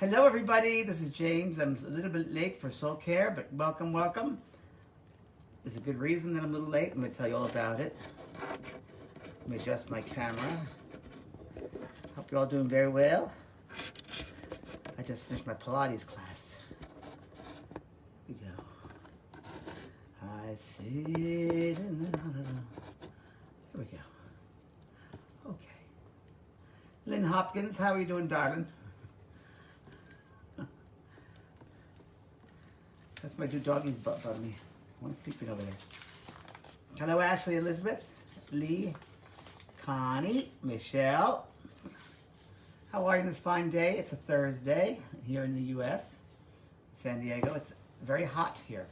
Hello everybody, this is James. I'm a little bit late for SOULCare, but welcome, welcome. There's a good reason that I'm a little late. I'm going to tell you all about it. Let me adjust my camera. Hope you're all doing very well. I just finished my Pilates class. Here we go. I sit in the... Here we go. Okay. Lynn Hopkins, how are you doing, darling? That's my two doggies butt on me. One's sleeping over there. Hello, Ashley, Elizabeth, Lee, Connie, Michelle. How are you this fine day? It's a Thursday here in the U.S., San Diego. It's very hot here.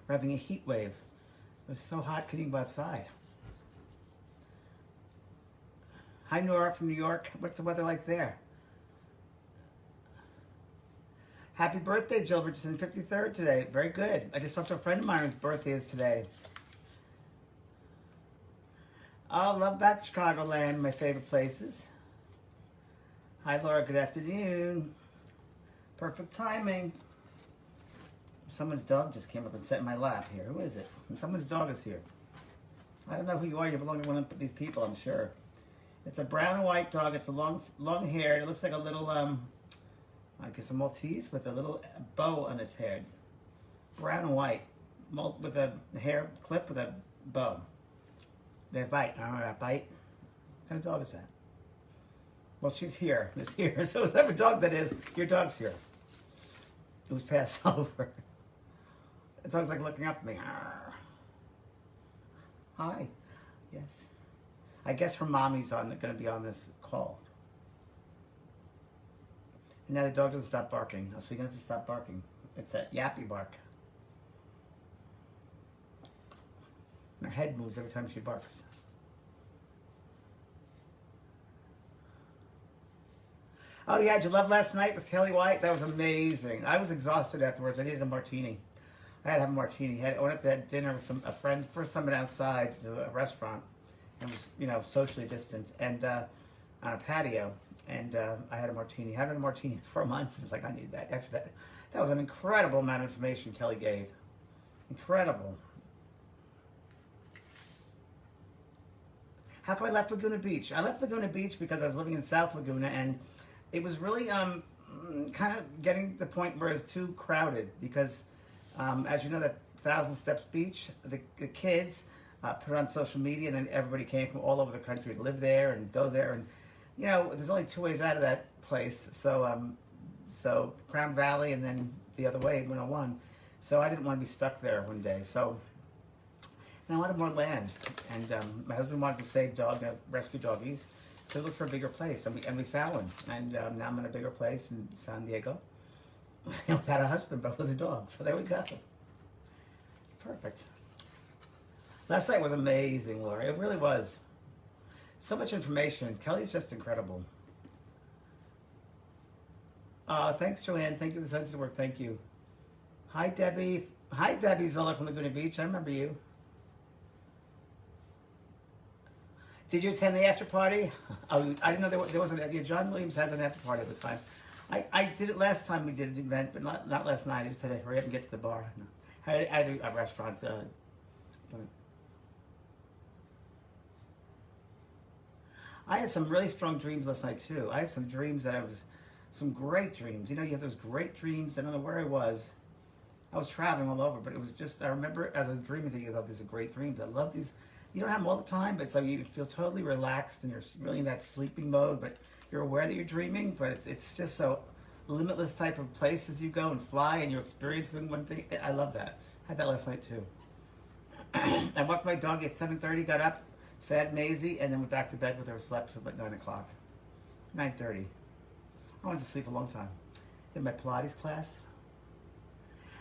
We're having a heat wave. It's so hot, couldn't even go outside. Hi, Nora from New York. What's the weather like there? Happy birthday, Jill Richardson, 53rd today. Very good. I just talked to a friend of mine whose birthday is today. Oh, love back to Chicagoland, my favorite places. Hi, Laura. Good afternoon. Perfect timing. Someone's dog just came up and sat in my lap here. Who is it? Someone's dog is here. I don't know who you are. You belong to one of these people, I'm sure. It's a brown and white dog. It's a long hair. It looks like a little, I guess a Maltese with a little bow on its head. Brown and white, with a hair clip with a bow. They bite. I don't know that bite. What kind of dog is that? Well, she's here. It's here. So whatever dog that is, your dog's here. It was passed over. The dog's like looking up at me. Arr. Hi. Yes. I guess her mommy's going to be on this call. And now the dog doesn't stop barking. So you're going to have to stop barking. It's that yappy bark. And her head moves every time she barks. Oh yeah, did you love last night with Kelly White? That was amazing. I was exhausted afterwards. I needed a martini. I had to have a martini. I went up to that dinner with some friends. First time outside to a restaurant. It was, socially distant. And on a patio. And I had a martini. I hadn't had a martini in 4 months. It was like, I needed that. After that, that was an incredible amount of information Kelly gave. Incredible. How come I left Laguna Beach? I left Laguna Beach because I was living in South Laguna, and it was really kind of getting to the point where it's too crowded because, as you know, that Thousand Steps Beach, the kids put it on social media, and then everybody came from all over the country to live there and go there, and there's only two ways out of that place. So Crown Valley and then the other way, 101. So I didn't want to be stuck there one day. So, and I wanted more land. And my husband wanted to save rescue doggies. So we looked for a bigger place, and we found one. And now I'm in a bigger place in San Diego. Without a husband, but with a dog. So there we go. It's perfect. Last night was amazing, Laura. It really was. So much information. Kelly's just incredible. Thanks, Joanne. Thank you for the sensitive work. Thank you. Hi, Debbie. Hi, Debbie Zola from Laguna Beach. I remember you. Did you attend the after party? Oh, I didn't know there wasn't. John Williams has an after party at the time. I did it last time we did an event, but not last night. I just had to hurry up and get to the bar. No. I had a restaurant. I had some really strong dreams last night, too. I had some dreams some great dreams. You have those great dreams. I don't know where I was. I was traveling all over, but it was just, I remember as a dreamer thinking, oh, these are great dreams. I love these. You don't have them all the time, but so you feel totally relaxed and you're really in that sleeping mode, but you're aware that you're dreaming, but it's just so limitless type of places you go and fly and you're experiencing one thing. I love that. I had that last night, too. I walked my dog at 7:30, got up, fed Maisie, and then went back to bed with her, slept till about 9 o'clock. 9:30. I went to sleep a long time. Did my Pilates class.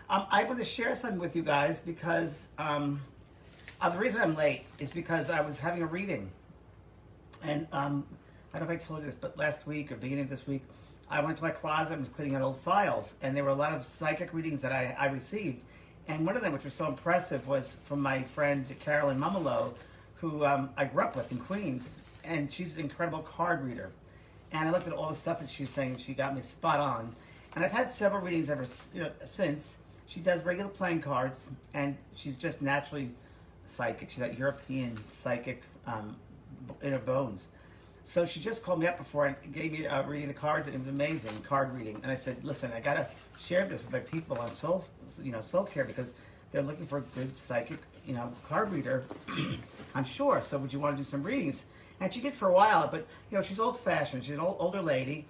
I want to share something with you guys because the reason I'm late is because I was having a reading. And I don't know if I told you this, but last week or beginning of this week, I went to my closet and was cleaning out old files. And there were a lot of psychic readings that I received. And one of them, which was so impressive, was from my friend Carolyn Mumolo, who I grew up with in Queens. And she's an incredible card reader. And I looked at all the stuff that she was saying. She got me spot on. And I've had several readings ever since. She does regular playing cards, and she's just naturally psychic. She's that European psychic in her bones. So she just called me up before and gave me a reading of the cards, and it was amazing, card reading. And I said, listen, I gotta share this with my people on SOULCare, because they're looking for a good psychic, card reader, I'm sure. So would you want to do some readings? And she did for a while, but she's old-fashioned. She's an older lady,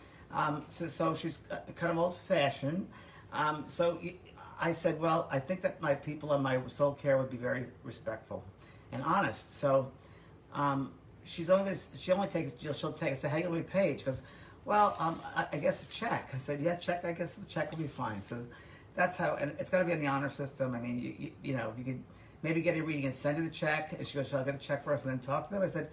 so she's kind of old-fashioned. So I said, well, I think that my people on my SOULCare would be very respectful and honest. So she'll take. I said, how you gonna be paid? She goes, well, I guess a check. I said, yeah, check. I guess a check will be fine. So that's how, and it's got to be in the honor system. I mean, you could maybe get a reading and send her the check. And she goes, shall I get a check first and then talk to them? I said,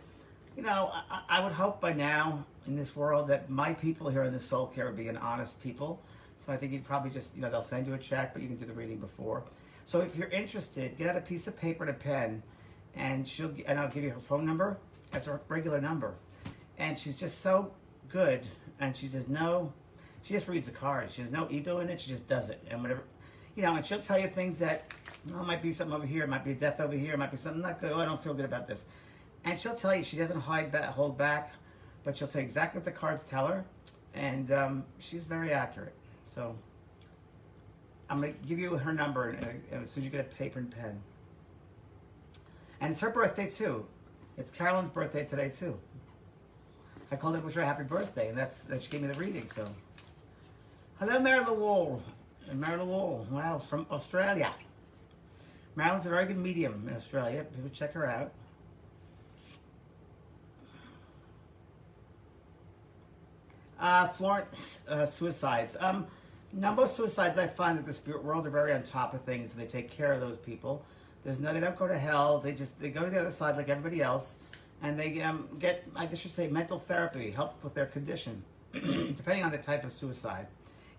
I would hope by now in this world that my people here in the SOULCare would be an honest people. So I think you'd probably just, they'll send you a check, but you can do the reading before. So if you're interested, get out a piece of paper and a pen, and I'll give you her phone number. That's her regular number. And she's just so good, and she just reads the cards. She has no ego in it. She just does it, and whatever, and she'll tell you things that, might be something over here, it might be a death over here, it might be something not good. Oh, I don't feel good about this. And she'll tell you, she doesn't hold back, but she'll tell you exactly what the cards tell her, and she's very accurate. So I'm going to give you her number as soon as you get a paper and pen. And it's her birthday, too. It's Carolyn's birthday today, too. I called her to wish her a happy birthday, and then she gave me the reading, so. Hello, Marilyn Wall. Marilyn Wall, wow, from Australia. Marilyn's a very good medium in Australia. People check her out. Florence, suicides. Most suicides, I find that the spirit world are very on top of things, and they take care of those people. They don't go to hell. They go to the other side like everybody else, and they get, I guess you say, mental therapy, help with their condition, depending on the type of suicide.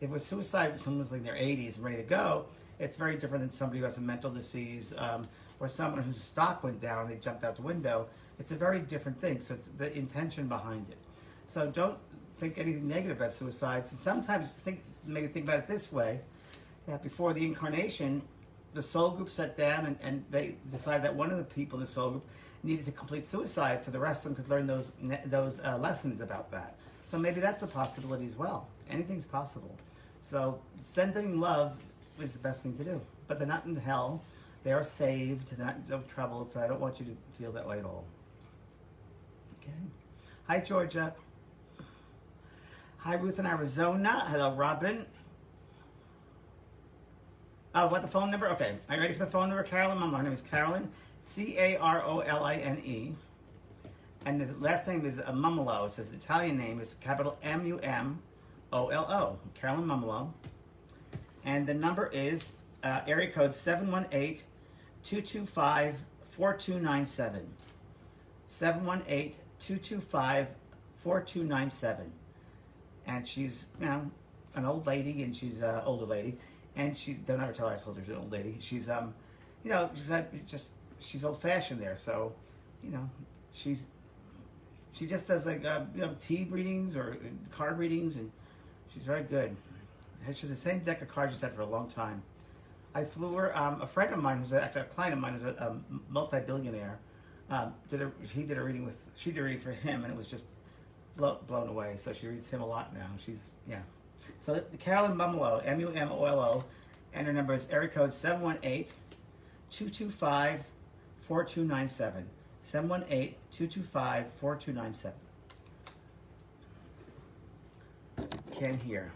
If it was suicide, someone was like in their 80s and ready to go, it's very different than somebody who has a mental disease, or someone whose stock went down and they jumped out the window. It's a very different thing. So it's the intention behind it. So don't think anything negative about suicides. And sometimes maybe think about it this way, that before the incarnation, the soul group sat down and they decided that one of the people in the soul group needed to complete suicide, so the rest of them could learn those lessons about that. So maybe that's a possibility as well. Anything's possible. So sending love is the best thing to do. But they're not in hell. They are saved. They're not no trouble. So I don't want you to feel that way at all. Okay. Hi, Georgia. Hi, Ruth in Arizona. Hello, Robin. Oh, what, the phone number? Okay. Are you ready for the phone number, Carolyn? Her name is Carolyn. Caroline. And the last name is Mumolo. It says Italian name is capital MUMOLO. Carolyn Mumolo. And the number is area code 718-225-4297. 718-225-4297. And she's, an old lady, and she's an older lady. And don't ever tell her I told her she's an old lady. She's, she's old-fashioned there. So, she just does like, tea readings or card readings, and she's very good. She has the same deck of cards she's had for a long time. I flew her, a friend of mine, actually a client of mine, who's a multi-billionaire, she did a reading for him, and it was just blown away. So she reads him a lot now. So Carolyn Mumolo, MUMOLO, and her number is area code 718-225-4297. 718-225-4297. Can't hear.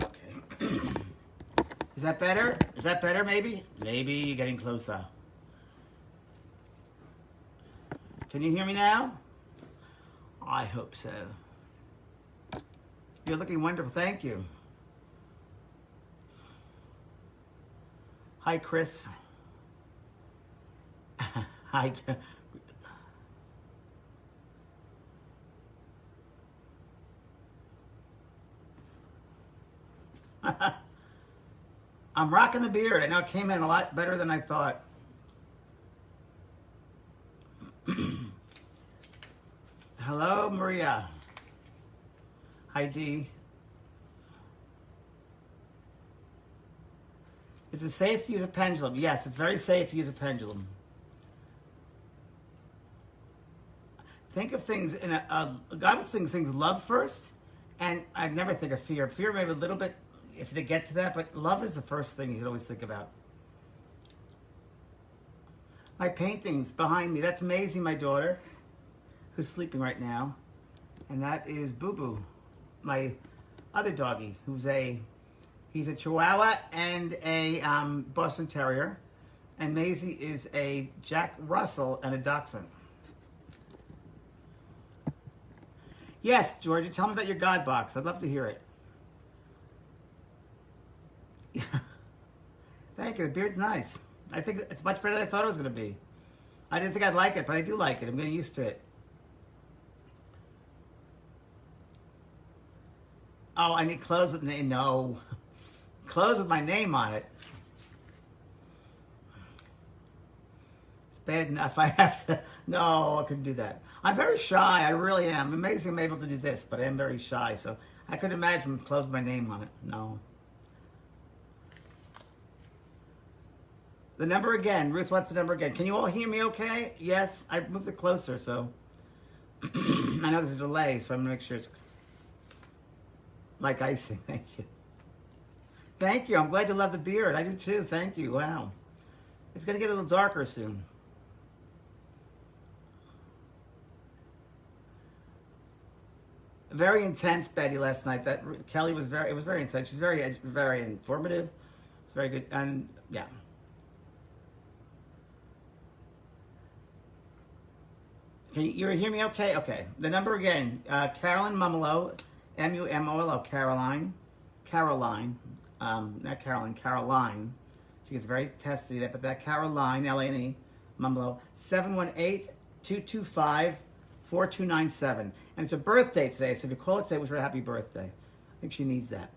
Okay. Is that better? Is that better, maybe? Maybe you're getting closer. Can you hear me now? I hope so. You're looking wonderful. Thank you. Hi, Chris. Hi. I'm rocking the beard. I know it came in a lot better than I thought. Hello, Maria. Hi, Dee. Is it safe to use a pendulum? Yes, it's very safe to use a pendulum. Think of things in God would think things love first, and I'd never think of fear. Fear maybe a little bit if they get to that, but love is the first thing you should always think about. My paintings behind me. That's Maisie, my daughter, who's sleeping right now, and that is Boo Boo, my other doggy, he's a Chihuahua and a Boston Terrier, and Maisie is a Jack Russell and a Dachshund. Yes, Georgia, tell me about your God box. I'd love to hear it. Thank you. The beard's nice. I think it's much better than I thought it was going to be. I didn't think I'd like it, but I do like it. I'm getting used to it. Oh, I need clothes with name. No. Clothes with my name on it. It's bad enough I have to. No, I couldn't do that. I'm very shy. I really am. Amazing I'm able to do this, but I am very shy. So I couldn't imagine clothes with my name on it. No. The number again. Ruth wants the number again. Can you all hear me okay? Yes. I moved it closer, so. I know there's a delay, so I'm going to make sure it's like icing. Thank you. Thank you. I'm glad you love the beard. I do too. Thank you. Wow. It's going to get a little darker soon. Very intense, Betty, last night. That Kelly was it was very intense. She's very, very informative. It's very good. And yeah. Can you hear me okay? Okay. The number again, Carolyn Mumolo, M-U-M-O-L-O, Caroline. Not Caroline, Caroline. She gets very testy, but that Caroline, L-A-N-E, Mumolo, 718-225-4297. And it's her birthday today, so if you call it today, wish her a happy birthday. I think she needs that.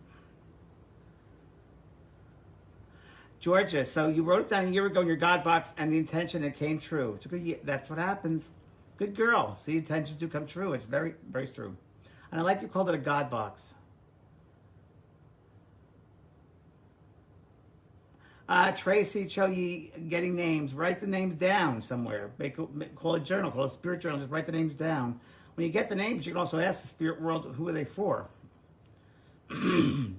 Georgia, so you wrote it down a year ago in your God box, and the intention, it came true. It's a good year. That's what happens. Good girl. See, intentions do come true. It's very, very true. And I like you called it a God box. Tracy Choyi getting names. Write the names down somewhere. Call a journal. Call a spirit journal. Just write the names down. When you get the names, you can also ask the spirit world, who are they for? Boo-boo.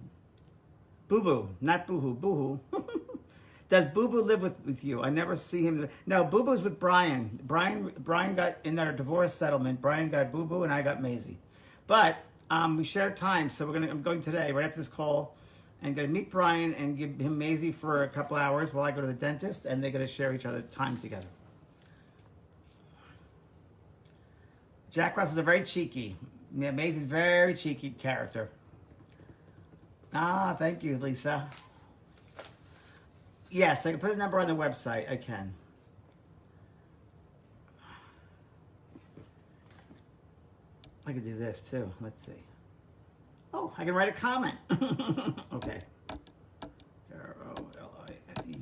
Not boo-hoo. Boo-hoo. Does Boo Boo live with you? I never see him. No, Boo Boo's with Brian. Brian got in our divorce settlement. Brian got Boo Boo and I got Maisie. But we share time, so I'm going today, right after this call, and going to meet Brian and give him Maisie for a couple hours while I go to the dentist, and they're going to share each other time together. Jack Russell's a very cheeky. Yeah, Maisie's very cheeky character. Ah, thank you, Lisa. Yes, I can put a number on the website. I can. I can do this too. Let's see. Oh, I can write a comment. Okay. R-O-L-I-N-E.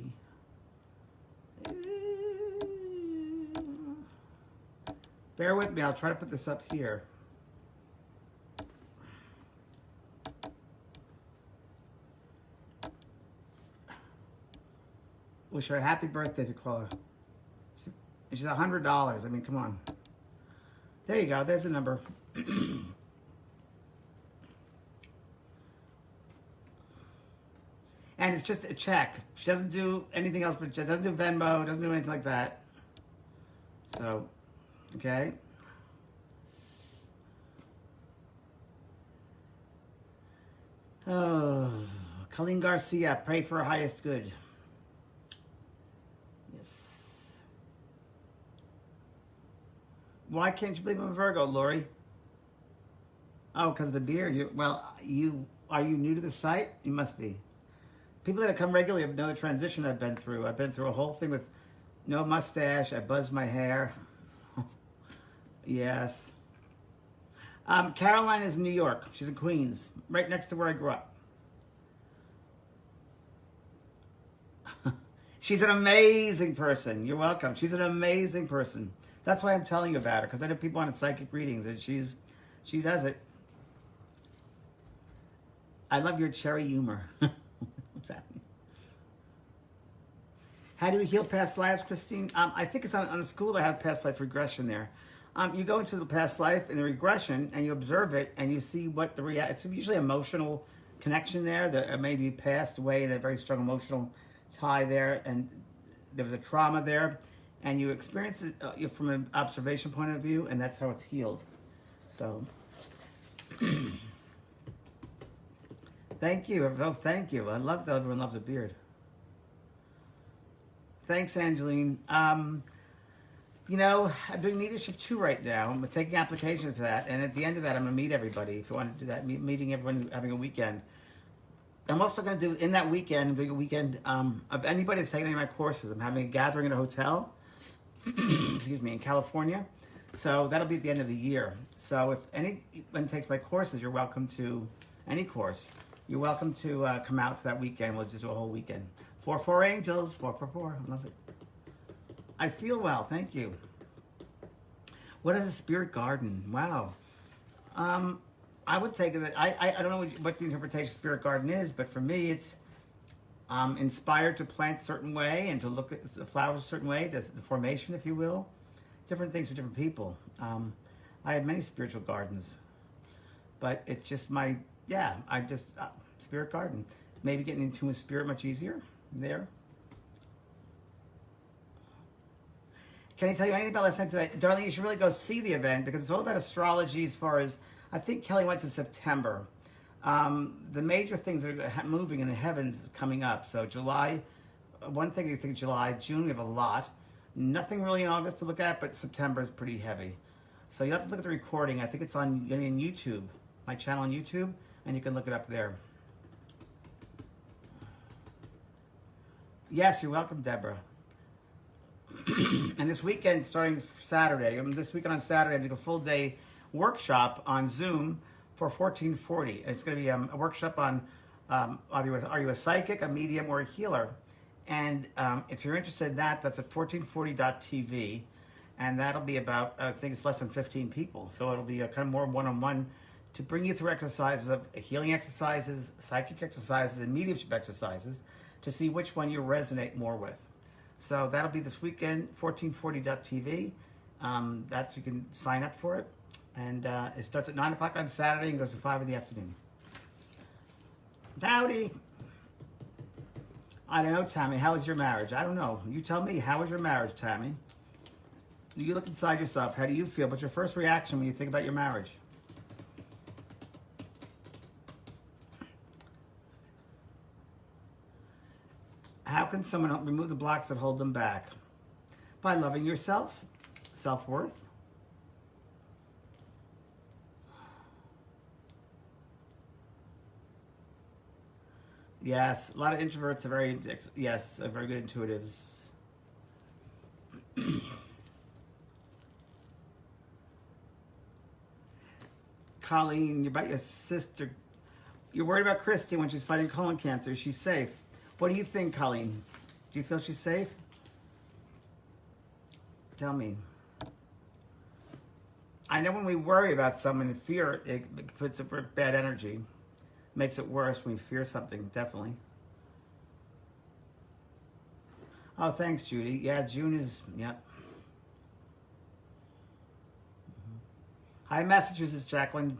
Bear with me. I'll try to put this up here. Wish her a happy birthday if you call her. She's $100. I mean, come on. There you go. There's the number. And it's just a check. She doesn't do anything else, but she doesn't do Venmo, doesn't do anything like that. So, okay. Oh, Colleen Garcia, pray for her highest good. Why can't you believe I'm a Virgo, Lori? Oh, because of the beard. Are you new to the site? You must be. People that have come regularly know the transition I've been through. I've been through a whole thing with no mustache. I buzzed my hair. Yes. Caroline is in New York. She's in Queens, right next to where I grew up. She's an amazing person. You're welcome. She's an amazing person. That's why I'm telling you about her, because I know people on psychic readings, and she does it. I love your cherry humor. What's happening? How do we heal past lives, Christine? I think it's on the school. I have past life regression there. You go into the past life in the regression, and you observe it, and you see what it's usually emotional connection there. That maybe passed away in a very strong emotional tie there, and there was a trauma there, and you experience it from an observation point of view, and that's how it's healed. So, thank you. Oh, thank you. I love that everyone loves a beard. Thanks, Angeline. I'm doing Leadership 2 right now. I'm taking applications for that. And at the end of that, I'm going to meet everybody. If you want to do that, meeting everyone, having a weekend. I'm also going to do, in that weekend, I'm doing a weekend of anybody that's taking any of my courses. I'm having a gathering at a hotel, excuse me, in California. So that'll be at the end of the year. So if anyone takes my courses, you're welcome to, any course, you're welcome to come out to that weekend. We'll just do a whole weekend. 4 angels, 4. I love it. I feel well, thank you. What is a spirit garden? Wow. I would take it. I don't know what the interpretation of spirit garden is, but for me, it's inspired to plant a certain way and to look at the flowers a certain way, the formation, if you will. Different things for different people. I have many spiritual gardens, but it's just spirit garden. Maybe getting into a spirit much easier there. Can I tell you anything about last night today? Darling, you should really go see the event because it's all about astrology as far as, I think Kelly went to September. The major things that are moving in the heavens coming up. So July, one thing you think July, June we have a lot. Nothing really in August to look at, but September is pretty heavy. So you have to look at the recording. I think it's on YouTube, my channel on YouTube, and you can look it up there. Yes, you're welcome, Deborah. And this weekend, starting Saturday, this weekend on Saturday, I'm doing a full day workshop on Zoom for 1440. And it's going to be a workshop on are you a psychic, a medium, or a healer? And if you're interested in that, that's at 1440.tv. And that'll be about, I think it's less than 15 people. So it'll be a kind of more one-on-one to bring you through exercises of healing exercises, psychic exercises, and mediumship exercises to see which one you resonate more with. So that'll be this weekend, 1440.tv. You can sign up for it. And it starts at 9 o'clock on Saturday and goes to 5 in the afternoon. Howdy. I don't know, Tammy. How is your marriage? I don't know. You tell me. How is your marriage, Tammy? You look inside yourself. How do you feel? What's your first reaction when you think about your marriage? How can someone help remove the blocks that hold them back? By loving yourself, self-worth. Yes, a lot of introverts are very good intuitives. Colleen, you're about your sister. You're worried about Christy when she's fighting colon cancer. She's safe. What do you think, Colleen? Do you feel she's safe? Tell me. I know when we worry about someone in fear, it puts a bad energy. Makes it worse when we fear something, definitely. Oh, thanks, Judy. Yeah, June is, yep. Hi, Massachusetts, Jacqueline.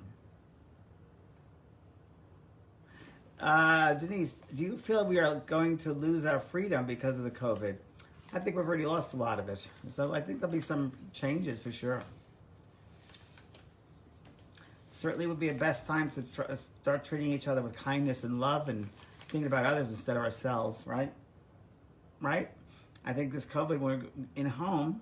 Denise, do you feel we are going to lose our freedom because of the COVID? I think we've already lost a lot of it. So I think there'll be some changes for sure. Certainly would be a best time to start treating each other with kindness and love and thinking about others instead of ourselves, right? Right? I think this COVID, we're in home,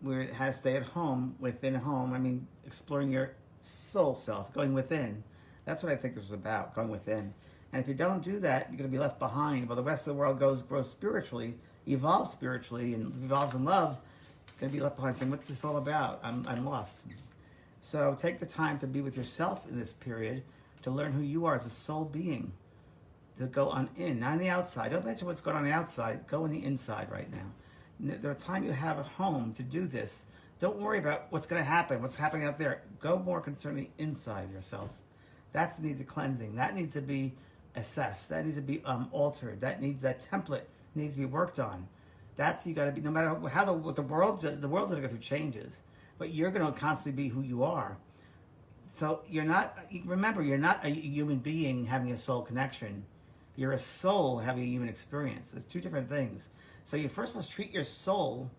we had to stay at home, within home. I mean, exploring your soul self, going within. That's what I think this was about, going within. And if you don't do that, you're going to be left behind. While the rest of the world grows spiritually, evolves spiritually, and evolves in love, you're going to be left behind saying, what's this all about? I'm lost. So take the time to be with yourself in this period, to learn who you are as a soul being, to go on in, not on the outside. Don't mention what's going on the outside. Go on the inside right now. The time you have at home to do this, don't worry about what's going to happen, what's happening out there. Go more concerning inside yourself. That needs a cleansing. That needs to be assessed. That needs to be altered. That template needs to be worked on. That's, you got to be, no matter how the world's going to go through changes, but you're going to constantly be who you are. So remember, you're not a human being having a soul connection. You're a soul having a human experience. It's two different things. So you first must treat your soul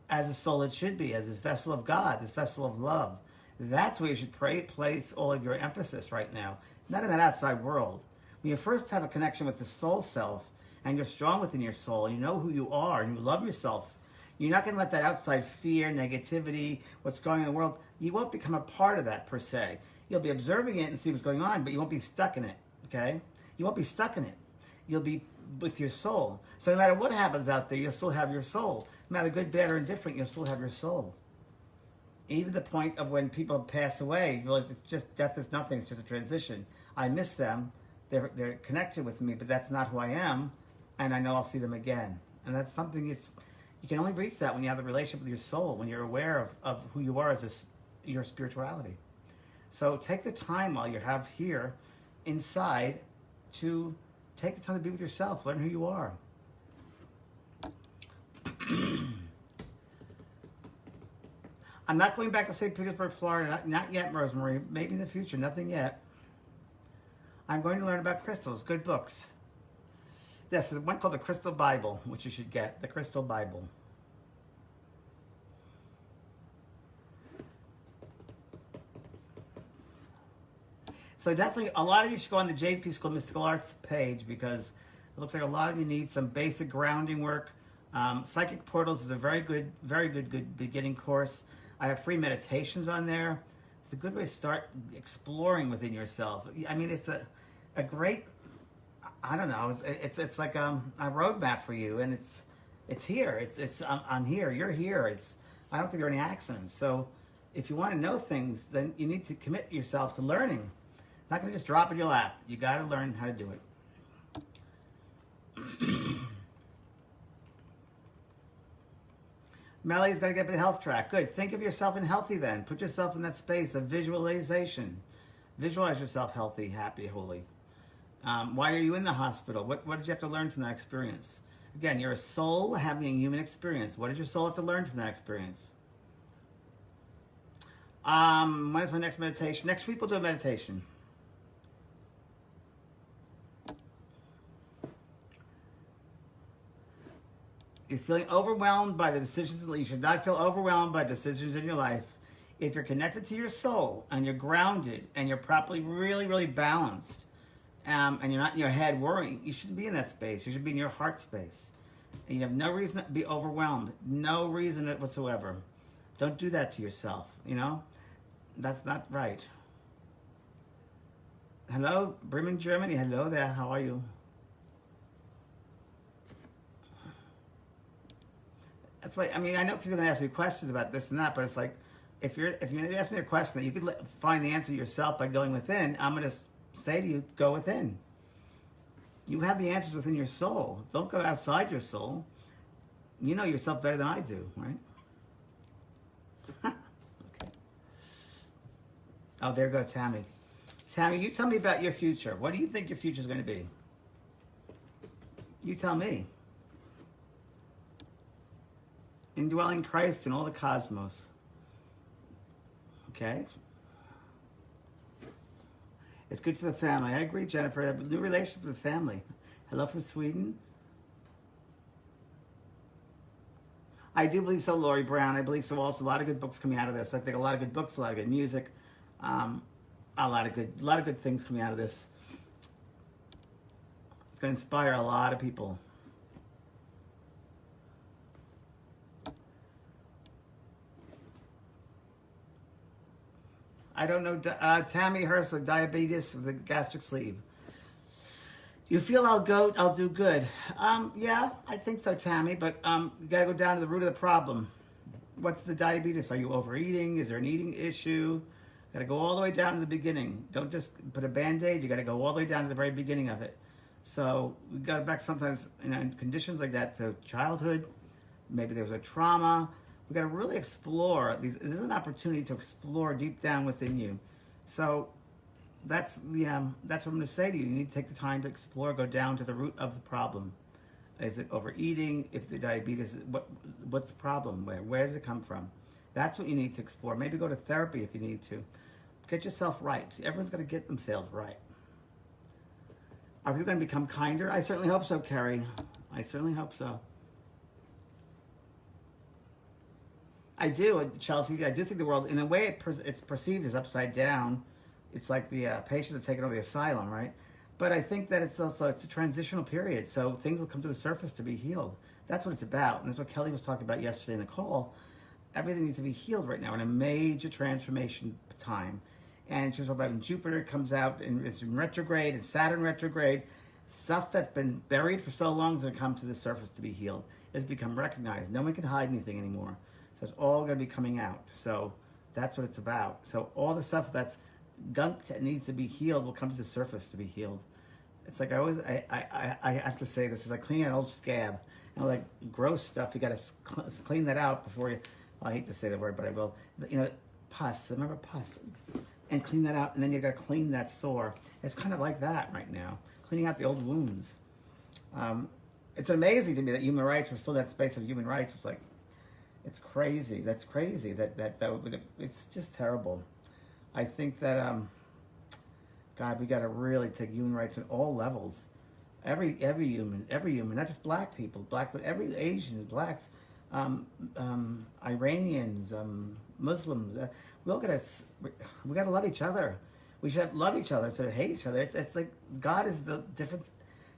as a soul it should be, as this vessel of God, this vessel of love. That's where you should place all of your emphasis right now, not in that outside world. When you first have a connection with the soul self, and you're strong within your soul, and you know who you are, and you love yourself, you're not going to let that outside fear, negativity, what's going on in the world, you won't become a part of that per se. You'll be observing it and see what's going on, but you won't be stuck in it, okay? You won't be stuck in it. You'll be with your soul. So no matter what happens out there, you'll still have your soul. No matter good, bad, or indifferent, you'll still have your soul. Even the point of when people pass away, you realize it's just, death is nothing, it's just a transition. I miss them, they're connected with me, but that's not who I am, and I know I'll see them again. And that's something you can only reach that when you have a relationship with your soul, when you're aware of who you are as your spirituality. So take the time while you have here inside to take the time to be with yourself, learn who you are. I'm not going back to St. Petersburg, Florida, not yet, Rosemary, maybe in the future, nothing yet. I'm going to learn about crystals, good books. Yes, there's one called the Crystal Bible, which you should get, the Crystal Bible. So definitely, a lot of you should go on the JP School Mystical Arts page, because it looks like a lot of you need some basic grounding work. Psychic Portals is a very good beginning course. I have free meditations on there. It's a good way to start exploring within yourself. I mean, it's a great, I don't know, it's like a roadmap for you, and it's here. I'm here. You're here. I don't think there are any accidents. So if you want to know things, then you need to commit yourself to learning. Not going to just drop in your lap. You got to learn how to do it. Melly's got to get the health track. Good. Think of yourself in healthy then. Put yourself in that space of visualization. Visualize yourself healthy, happy, holy. Why are you in the hospital? What did you have to learn from that experience? Again, you're a soul having a human experience. What did your soul have to learn from that experience? When is my next meditation? Next week we'll do a meditation. You're feeling overwhelmed by the decisions. You should not feel overwhelmed by decisions in your life. If you're connected to your soul and you're grounded and you're properly, really balanced, and you're not in your head worrying, you shouldn't be in that space. You should be in your heart space. And you have no reason to be overwhelmed. No reason whatsoever. Don't do that to yourself, you know? That's not right. Hello, Bremen, Germany. Hello there. How are you? That's why, I mean, I know people are going to ask me questions about this and that, but it's like, if you're going to ask me a question that you could find the answer yourself by going within, I'm going to say to you, go within. You have the answers within your soul. Don't go outside your soul. You know yourself better than I do, right? Okay. Oh, there goes Tammy. Tammy, you tell me about your future. What do you think your future is going to be? You tell me. Indwelling Christ in all the cosmos. Okay? It's good for the family. I agree, Jennifer. I have a new relationship with the family. Hello from Sweden. I do believe so, Lori Brown. I believe so also. A lot of good books coming out of this. I think a lot of good books, a lot of good music, a lot of good things coming out of this. It's going to inspire a lot of people. I don't know, Tammy Hurst with diabetes with the gastric sleeve. You feel I'll do good? Yeah, I think so, Tammy, but you gotta go down to the root of the problem. What's the diabetes? Are you overeating? Is there an eating issue? Gotta go all the way down to the beginning. Don't just put a Band-Aid, you gotta go all the way down to the very beginning of it. So we go back sometimes in conditions like that to childhood, maybe there was a trauma. We got to really explore these. This is an opportunity to explore deep down within you. So that's what I'm going to say to you. You need to take the time to explore, go down to the root of the problem. Is it overeating? If the diabetes, what's the problem? Where did it come from? That's what you need to explore. Maybe go to therapy if you need to. Get yourself right. Everyone's got to get themselves right. Are we going to become kinder? I certainly hope so, Carrie. I certainly hope so. I do, Chelsea. I do think the world, in a way, it's perceived as upside down. It's like the patients have taken over the asylum, right? But I think that it's a transitional period, so things will come to the surface to be healed. That's what it's about, and that's what Kelly was talking about yesterday in the call. Everything needs to be healed right now in a major transformation time. And she was talking about when Jupiter comes out and it's in retrograde and Saturn retrograde, stuff that's been buried for so long is going to come to the surface to be healed. It's become recognized. No one can hide anything anymore. So it's all going to be coming out. So that's what it's about. So all the stuff that's gunk that needs to be healed will come to the surface to be healed. It's like I have to say this is like cleaning an old scab. You know, like gross stuff, you got to clean that out before you, well, I hate to say the word, but I will. You know, pus, remember pus? And clean that out, and then you got to clean that sore. It's kind of like that right now, cleaning out the old wounds. It's amazing to me that human rights, we're still in that space of human rights. It's like, it's crazy. That's crazy. It's just terrible. I think that, God, we got to really take human rights at all levels. Every human, not just black people, every Asian, blacks, Iranians, Muslims. We got to love each other. We should love each other instead of hate each other. It's like God is the difference.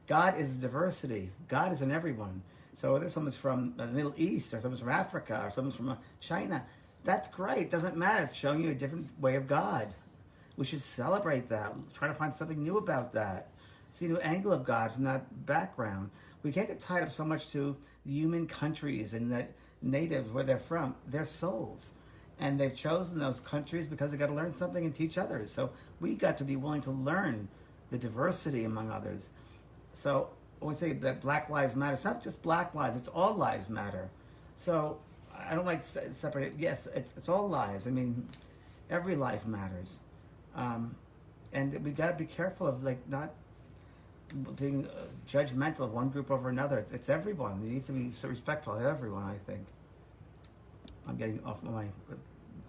God is diversity. God is in everyone. So whether someone's from the Middle East or someone's from Africa or someone's from China, that's great. Doesn't matter. It's showing you a different way of God. We should celebrate that. Try to find something new about that. See a new angle of God from that background. We can't get tied up so much to the human countries and the natives where they're from. They're souls. And they've chosen those countries because they got to learn something and teach others. So we got to be willing to learn the diversity among others. So I would say that Black Lives Matter. It's not just Black lives. It's all lives matter. So I don't like to separate it. Yes, it's all lives. I mean, every life matters. And we got to be careful of like not being judgmental of one group over another. It's everyone. We need to be so respectful of everyone, I think. I'm getting off my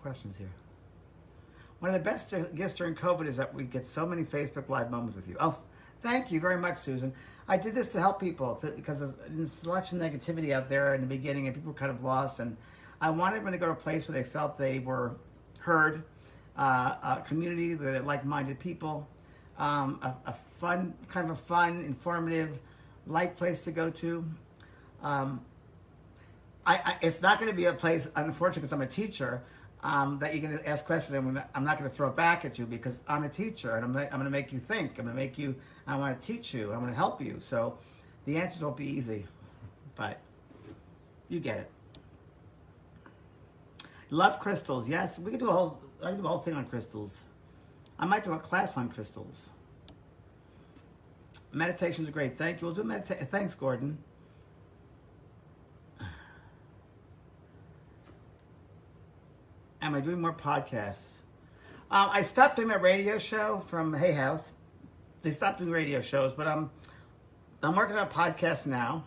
questions here. One of the best gifts during COVID is that we get so many Facebook Live moments with you. Oh, thank you very much, Susan. I did this to help people because there's so much negativity out there in the beginning and people were kind of lost. And I wanted them to go to a place where they felt they were heard, a community with like-minded people, a fun, informative, light place to go to. It's not going to be a place, unfortunately, because I'm a teacher, that you're going to ask questions and I'm not going to throw it back at you because I'm a teacher and I'm going to make you think. I want to teach you. I want to help you. So the answers won't be easy, but you get it. Love crystals. Yes, I can do a whole thing on crystals. I might do a class on crystals. Meditations are great. Thank you. We'll do meditation. Thanks, Gordon. Am I doing more podcasts? I stopped doing my radio show from Hay House. They stopped doing radio shows, but I'm working on a podcast now.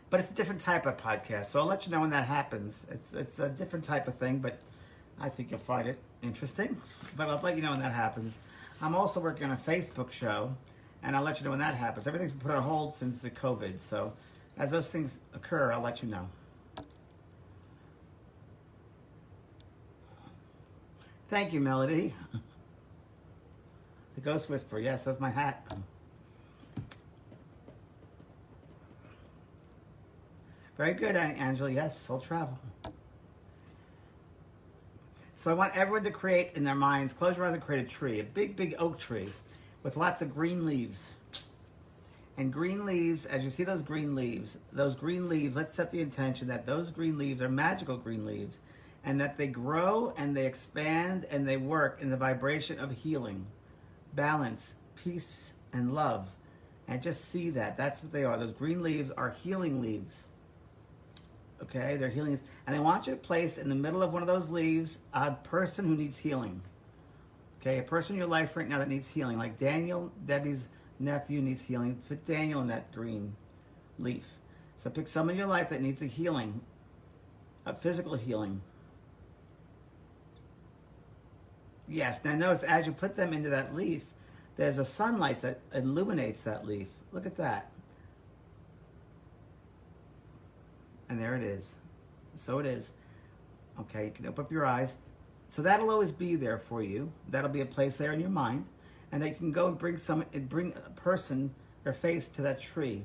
But it's a different type of podcast, so I'll let you know when that happens. It's a different type of thing, but I think you'll find it interesting. But I'll let you know when that happens. I'm also working on a Facebook show, and I'll let you know when that happens. Everything's been put on hold since the COVID, so as those things occur, I'll let you know. Thank you, Melody. The Ghost Whisperer. Yes, that's my hat. Very good, Angela. Yes, soul travel. So I want everyone to create in their minds, close your eyes and create a tree, a big, big oak tree with lots of green leaves. And green leaves, as you see those green leaves, let's set the intention that those green leaves are magical green leaves. And that they grow and they expand and they work in the vibration of healing, balance, peace, and love. And just see that. That's what they are. Those green leaves are healing leaves. Okay, they're healing. And I want you to place in the middle of one of those leaves a person who needs healing. Okay, a person in your life right now that needs healing. Like Daniel, Debbie's nephew, needs healing. Put Daniel in that green leaf. So pick someone in your life that needs a healing, a physical healing. Yes, now notice as you put them into that leaf, there's a sunlight that illuminates that leaf. Look at that. And there it is. So it is. Okay, you can open up your eyes. So that'll always be there for you. That'll be a place there in your mind. And then you can go and bring a person, their face to that tree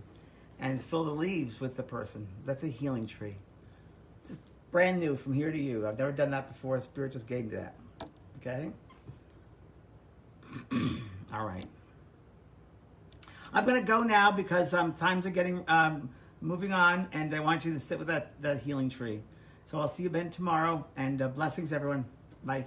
and fill the leaves with the person. That's a healing tree. It's just brand new from here to you. I've never done that before. Spirit just gave me that. Okay? All right. I'm going to go now because times are getting moving on, and I want you to sit with that healing tree. So I'll see you, Ben, tomorrow, and blessings, everyone. Bye.